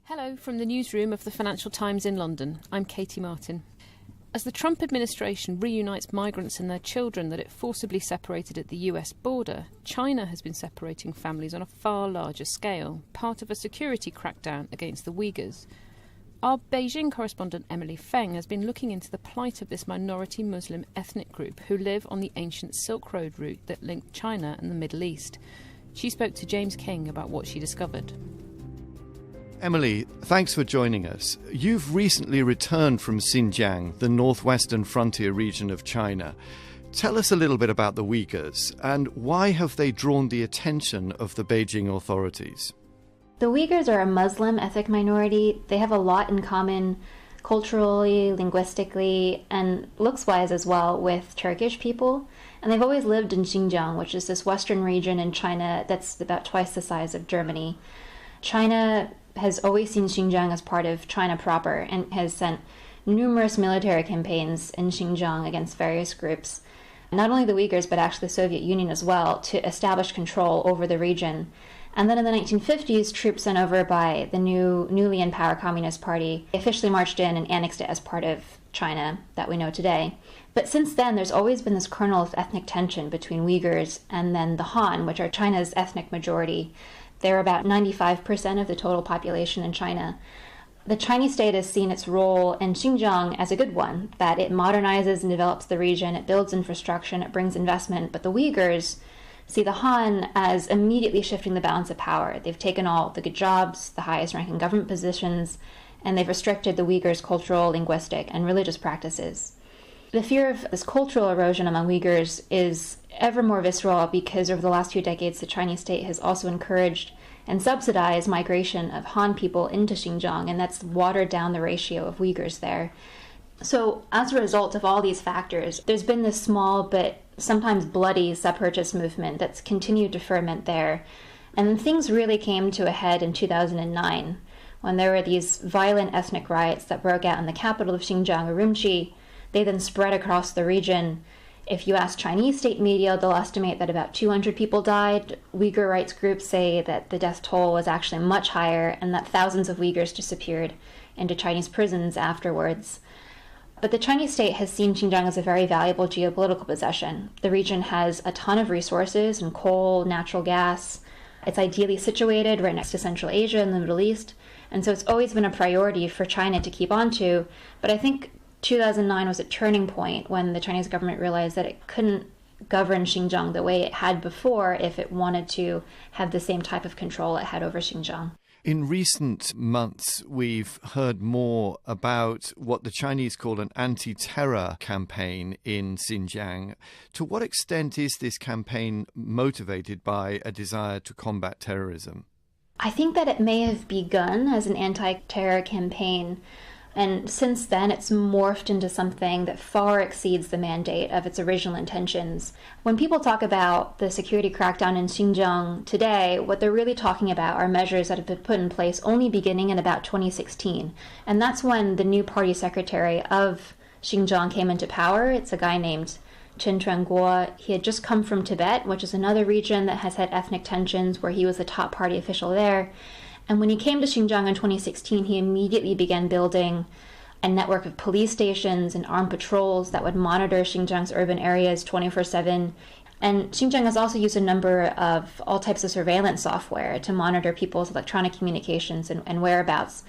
Hello from the newsroom of the Financial Times in London. I'm Katie Martin. As the Trump administration reunites migrants and their children that it forcibly separated at the US border, China has been separating families on a far larger scale, part of a security crackdown against the Uyghurs. Our Beijing correspondent Emily Feng has been looking into the plight of this minority Muslim ethnic group who live on the ancient Silk Road route that linked China and the Middle East. She spoke to James King about what she discovered. Emily, thanks for joining us. You've recently returned from Xinjiang, the northwestern frontier region of China. Tell us a little bit about the Uyghurs and why have they drawn the attention of the Beijing authorities? The Uyghurs are a Muslim ethnic minority. They have a lot in common culturally, linguistically, and looks-wise as well with Turkish people. And they've always lived in Xinjiang, which is this western region in China that's about twice the size of Germany. China has always seen Xinjiang as part of China proper and has sent numerous military campaigns in Xinjiang against various groups, not only the Uyghurs, but actually the Soviet Union as well, to establish control over the region. And then in the 1950s, troops sent over by the newly in power Communist Party officially marched in and annexed it as part of China that we know today. But since then, there's always been this kernel of ethnic tension between Uyghurs and then the Han, which are China's ethnic majority. They're about 95% of the total population in China. The Chinese state has seen its role in Xinjiang as a good one, that it modernizes and develops the region, it builds infrastructure, and it brings investment. But the Uyghurs see the Han as immediately shifting the balance of power. They've taken all the good jobs, the highest ranking government positions, and they've restricted the Uyghurs' cultural, linguistic, and religious practices. The fear of this cultural erosion among Uyghurs is ever more visceral because over the last few decades, the Chinese state has also encouraged and subsidized migration of Han people into Xinjiang, and that's watered down the ratio of Uyghurs there. So as a result of all these factors, there's been this small but sometimes bloody separatist movement that's continued to ferment there. And then things really came to a head in 2009, when there were these violent ethnic riots that broke out in the capital of Xinjiang, Urumqi. They then spread across the region. If you ask Chinese state media, they'll estimate that about 200 people died. Uyghur rights groups say that the death toll was actually much higher and that thousands of Uyghurs disappeared into Chinese prisons afterwards. But the Chinese state has seen Xinjiang as a very valuable geopolitical possession. The region has a ton of resources in coal, natural gas. It's ideally situated right next to Central Asia and the Middle East. And so it's always been a priority for China to keep on to. But I think 2009 was a turning point when the Chinese government realized that it couldn't govern Xinjiang the way it had before if it wanted to have the same type of control it had over Xinjiang. In recent months, we've heard more about what the Chinese call an anti-terror campaign in Xinjiang. To what extent is this campaign motivated by a desire to combat terrorism? I think that it may have begun as an anti-terror campaign, and since then, it's morphed into something that far exceeds the mandate of its original intentions. When people talk about the security crackdown in Xinjiang today, what they're really talking about are measures that have been put in place only beginning in about 2016. And that's when the new party secretary of Xinjiang came into power. It's a guy named Chen Chuanguo. He had just come from Tibet, which is another region that has had ethnic tensions, where he was the top party official there. And when he came to Xinjiang in 2016, he immediately began building a network of police stations and armed patrols that would monitor Xinjiang's urban areas 24/7. And Xinjiang has also used a number of all types of surveillance software to monitor people's electronic communications and whereabouts.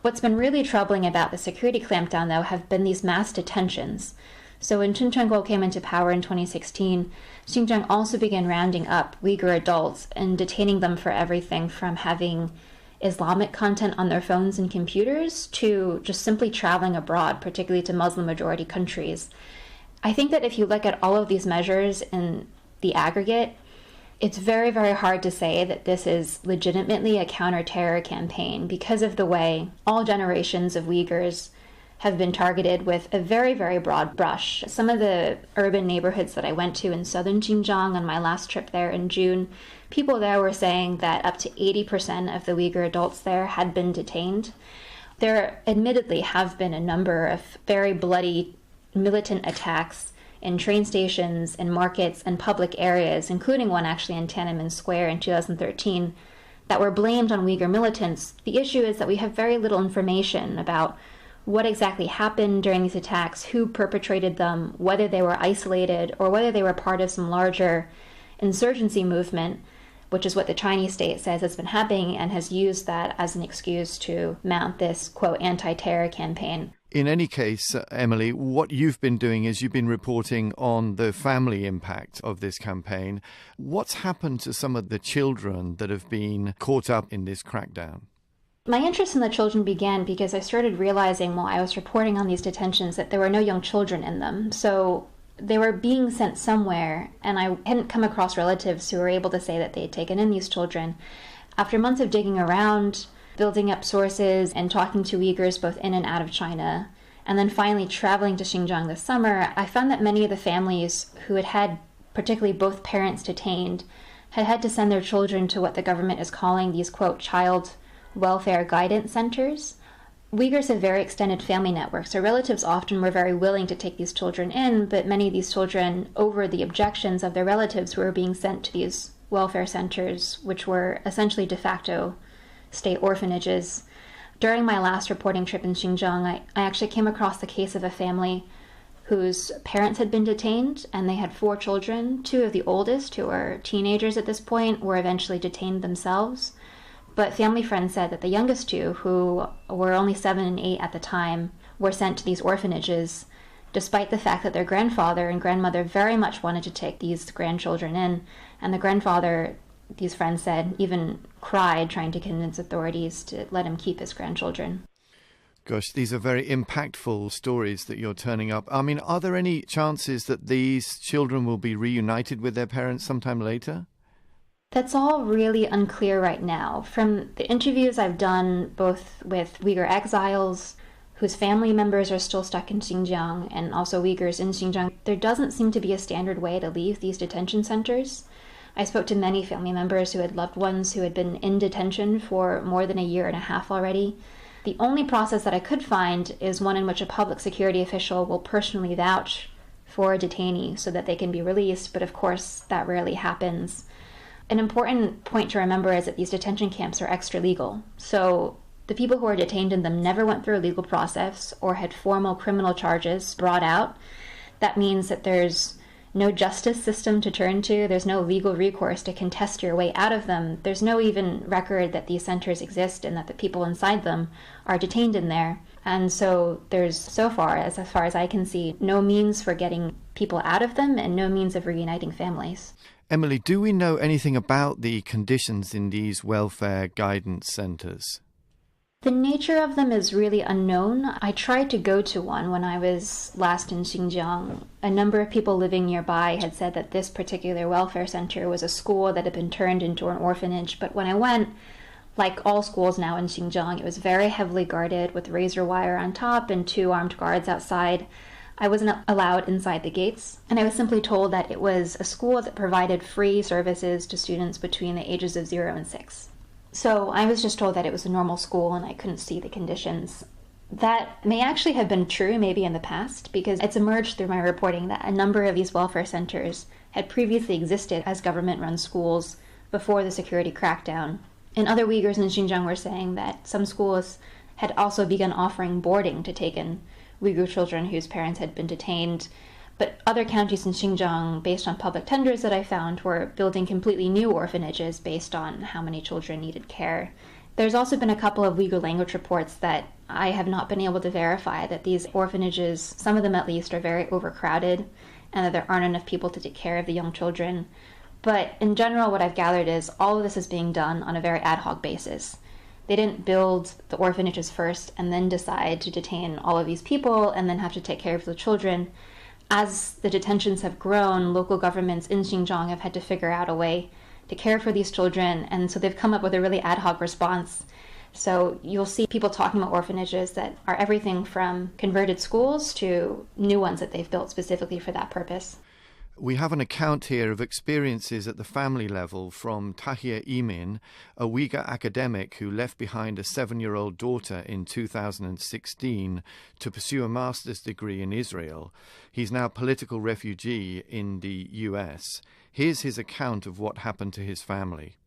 What's been really troubling about the security clampdown, though, have been these mass detentions. So when Chen Chuanguo came into power in 2016, Xinjiang also began rounding up Uyghur adults and detaining them for everything from having Islamic content on their phones and computers to just simply traveling abroad, particularly to Muslim-majority countries. I think that if you look at all of these measures in the aggregate, it's very, very hard to say that this is legitimately a counter-terror campaign because of the way all generations of Uyghurs have been targeted with a very, very broad brush. Some of the urban neighborhoods that I went to in southern Xinjiang on my last trip there in June, people there were saying that up to 80% of the Uyghur adults there had been detained. There admittedly have been a number of very bloody militant attacks in train stations, in markets, and public areas, including one actually in Tiananmen Square in 2013, that were blamed on Uyghur militants. The issue is that we have very little information about what exactly happened during these attacks, who perpetrated them, whether they were isolated, or whether they were part of some larger insurgency movement, which is what the Chinese state says has been happening and has used that as an excuse to mount this, quote, anti-terror campaign. In any case, Emily, what you've been doing is you've been reporting on the family impact of this campaign. What's happened to some of the children that have been caught up in this crackdown? My interest in the children began because I started realizing while I was reporting on these detentions that there were no young children in them. So they were being sent somewhere, and I hadn't come across relatives who were able to say that they had taken in these children. After months of digging around, building up sources, and talking to Uyghurs both in and out of China, and then finally traveling to Xinjiang this summer, I found that many of the families who had had particularly both parents detained had had to send their children to what the government is calling these, quote, child welfare guidance centers. Uyghurs have very extended family networks, so relatives often were very willing to take these children in, but many of these children, over the objections of their relatives, were being sent to these welfare centers, which were essentially de facto state orphanages. During my last reporting trip in Xinjiang, I actually came across the case of a family whose parents had been detained, and they had 4 children. 2 of the oldest, who are teenagers at this point, were eventually detained themselves. But family friends said that the youngest 2, who were only 7 and 8 at the time, were sent to these orphanages, despite the fact that their grandfather and grandmother very much wanted to take these grandchildren in. And the grandfather, these friends said, even cried trying to convince authorities to let him keep his grandchildren. Gosh, these are very impactful stories that you're turning up. I mean, are there any chances that these children will be reunited with their parents sometime later? That's all really unclear right now. From the interviews I've done, both with Uyghur exiles whose family members are still stuck in Xinjiang and also Uyghurs in Xinjiang, there doesn't seem to be a standard way to leave these detention centers. I spoke to many family members who had loved ones who had been in detention for more than a year and a half already. The only process that I could find is one in which a public security official will personally vouch for a detainee so that they can be released, but of course that rarely happens. An important point to remember is that these detention camps are extra-legal. So the people who are detained in them never went through a legal process or had formal criminal charges brought out. That means that there's no justice system to turn to. There's no legal recourse to contest your way out of them. There's no even record that these centers exist and that the people inside them are detained in there. And so there's, so far as I can see, no means for getting people out of them and no means of reuniting families. Emily, do we know anything about the conditions in these welfare guidance centres? The nature of them is really unknown. I tried to go to one when I was last in Xinjiang. A number of people living nearby had said that this particular welfare centre was a school that had been turned into an orphanage, but when I went, like all schools now in Xinjiang, it was very heavily guarded with razor wire on top and 2 armed guards outside. I wasn't allowed inside the gates, and I was simply told that it was a school that provided free services to students between the ages of 0 and 6. So I was just told that it was a normal school and I couldn't see the conditions. That may actually have been true maybe in the past, because it's emerged through my reporting that a number of these welfare centers had previously existed as government-run schools before the security crackdown. And other Uyghurs in Xinjiang were saying that some schools had also begun offering boarding to take in Uyghur children whose parents had been detained. But other counties in Xinjiang, based on public tenders that I found, were building completely new orphanages based on how many children needed care. There's also been a couple of Uyghur language reports that I have not been able to verify that these orphanages, some of them at least, are very overcrowded and that there aren't enough people to take care of the young children. But in general, what I've gathered is all of this is being done on a very ad hoc basis. They didn't build the orphanages first and then decide to detain all of these people and then have to take care of the children. As the detentions have grown, local governments in Xinjiang have had to figure out a way to care for these children, and so they've come up with a really ad hoc response. So you'll see people talking about orphanages that are everything from converted schools to new ones that they've built specifically for that purpose. We have an account here of experiences at the family level from Tahir, a Uyghur academic who left behind a 7-year-old daughter in 2016 to pursue a master's degree in Israel. He's now a political refugee in the US. Here's his account of what happened to his family.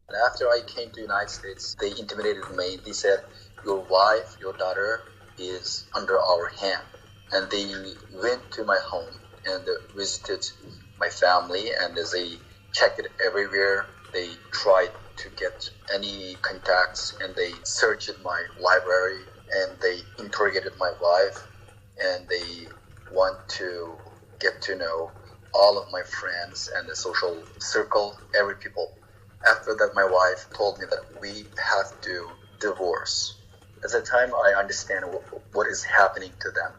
And after I came to the United States, they intimidated me. They said, your wife, your daughter is under our hand. And they went to my home and visited my family, and they checked it everywhere. They tried to get any contacts, and they searched my library, and they interrogated my wife, and they want to get to know all of my friends and the social circle, every people. After that, my wife told me that we have to divorce. At the time, I understand what is happening to them.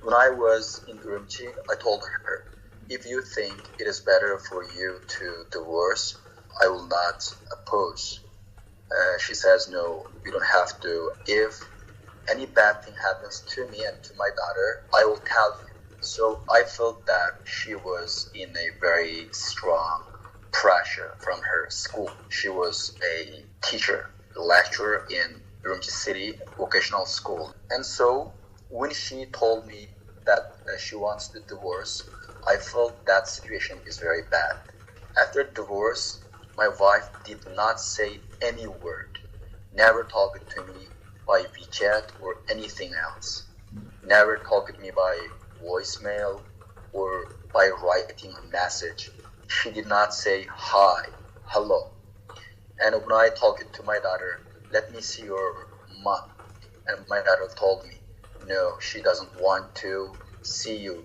When I was in Urumqi, I told her, if you think it is better for you to divorce, I will not oppose. She says, no, you don't have to. If any bad thing happens to me and to my daughter, I will tell you. So I felt that she was in a very strong pressure from her school. She was a teacher, a lecturer in Urumqi City Vocational School. And so when she told me that she wants to divorce, I felt that situation is very bad. After divorce, my wife did not say any word, never talked to me by WeChat or anything else, never talked to me by voicemail or by writing a message. She did not say hi, hello. And when I talked to my daughter, let me see your mom. And my daughter told me, no, she doesn't want to see you.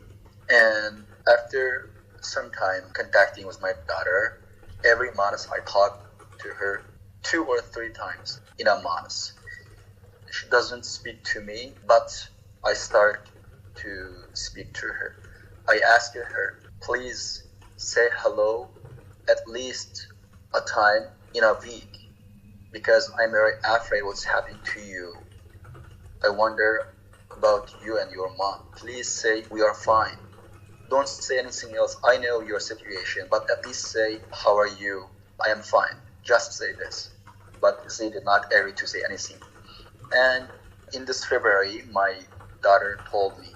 And after some time contacting with my daughter, every month I talk to her 2 or 3 times in a month. She doesn't speak to me, but I start to speak to her. I asked her, please say hello at least a time in a week, because I'm very afraid what's happening to you. I wonder about you and your mom. Please say we are fine. Don't say anything else. I know your situation, but at least say, how are you? I am fine. Just say this. But they did not agree to say anything. And in this February, my daughter told me,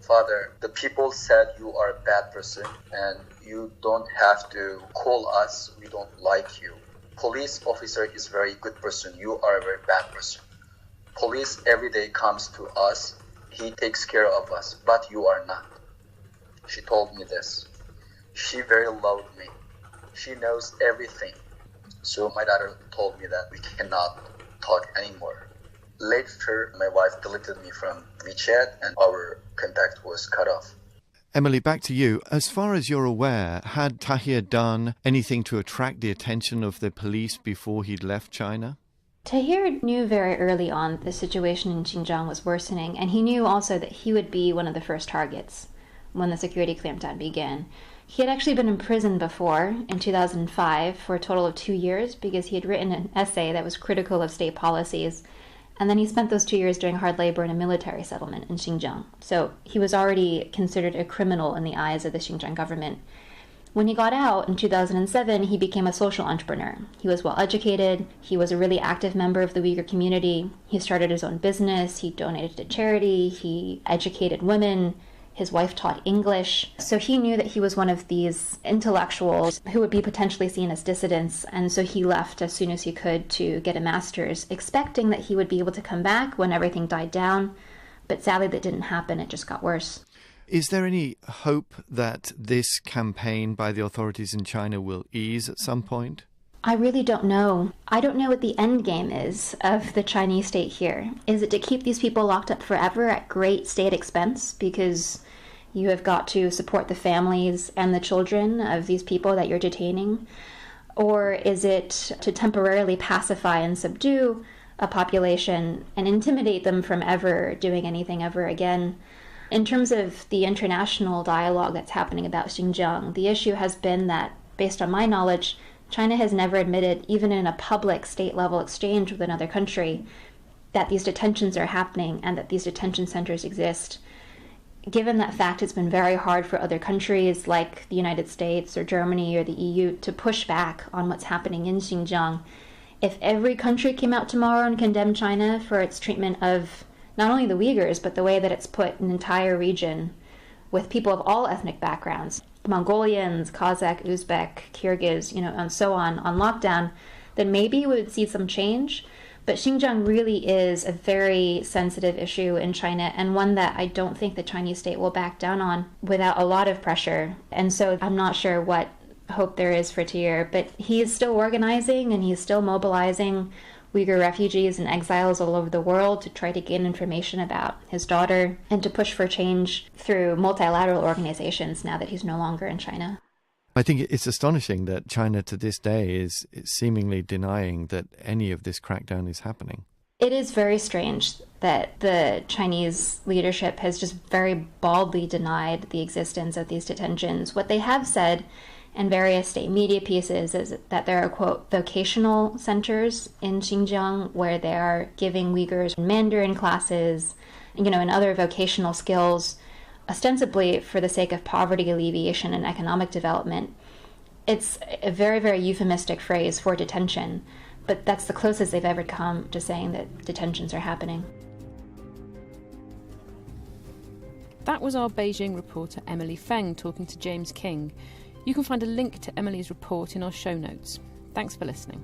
Father, the people said you are a bad person and you don't have to call us. We don't like you. Police officer is a very good person. You are a very bad person. Police every day comes to us. He takes care of us, but you are not. She told me this. She very loved me. She knows everything. So my daughter told me that we cannot talk anymore. Later, my wife deleted me from WeChat and our contact was cut off. Emily, back to you. As far as you're aware, had Tahir done anything to attract the attention of the police before he'd left China? Tahir knew very early on the situation in Xinjiang was worsening, and he knew also that he would be one of the first targets when the security clampdown began. He had actually been in prison before, in 2005, for a total of 2 years because he had written an essay that was critical of state policies, and then he spent those 2 years doing hard labor in a military settlement in Xinjiang. So he was already considered a criminal in the eyes of the Xinjiang government. When he got out in 2007, he became a social entrepreneur. He was well educated, he was a really active member of the Uyghur community, he started his own business, he donated to charity, he educated women, his wife taught English. So he knew that he was one of these intellectuals who would be potentially seen as dissidents, and so he left as soon as he could to get a master's, expecting that he would be able to come back when everything died down. But sadly that didn't happen, it just got worse. Is there any hope that this campaign by the authorities in China will ease at some point? I really don't know. I don't know what the end game is of the Chinese state here. Is it to keep these people locked up forever at great state expense because you have got to support the families and the children of these people that you're detaining? Or is it to temporarily pacify and subdue a population and intimidate them from ever doing anything ever again? In terms of the international dialogue that's happening about Xinjiang, the issue has been that, based on my knowledge, China has never admitted, even in a public state-level exchange with another country, that these detentions are happening and that these detention centers exist. Given that fact, it's been very hard for other countries like the United States or Germany or the EU to push back on what's happening in Xinjiang. If every country came out tomorrow and condemned China for its treatment of not only the Uyghurs, but the way that it's put an entire region with people of all ethnic backgrounds Mongolians, Kazakh, Uzbek, Kyrgyz, and so on lockdown, then maybe we would see some change. But Xinjiang really is a very sensitive issue in China, and one that I don't think the Chinese state will back down on without a lot of pressure. And so I'm not sure what hope there is for Tahir, but he is still organizing and he's still mobilizing Uyghur refugees and exiles all over the world to try to gain information about his daughter and to push for change through multilateral organizations now that he's no longer in China. I think it's astonishing that China to this day is seemingly denying that any of this crackdown is happening. It is very strange that the Chinese leadership has just very baldly denied the existence of these detentions. What they have said in various state media pieces is that there are, quote, vocational centers in Xinjiang where they are giving Uyghurs Mandarin classes, and other vocational skills, ostensibly for the sake of poverty alleviation and economic development. It's a very, very euphemistic phrase for detention, but that's the closest they've ever come to saying that detentions are happening. That was our Beijing reporter Emily Feng talking to James King. You can find a link to Emily's report in our show notes. Thanks for listening.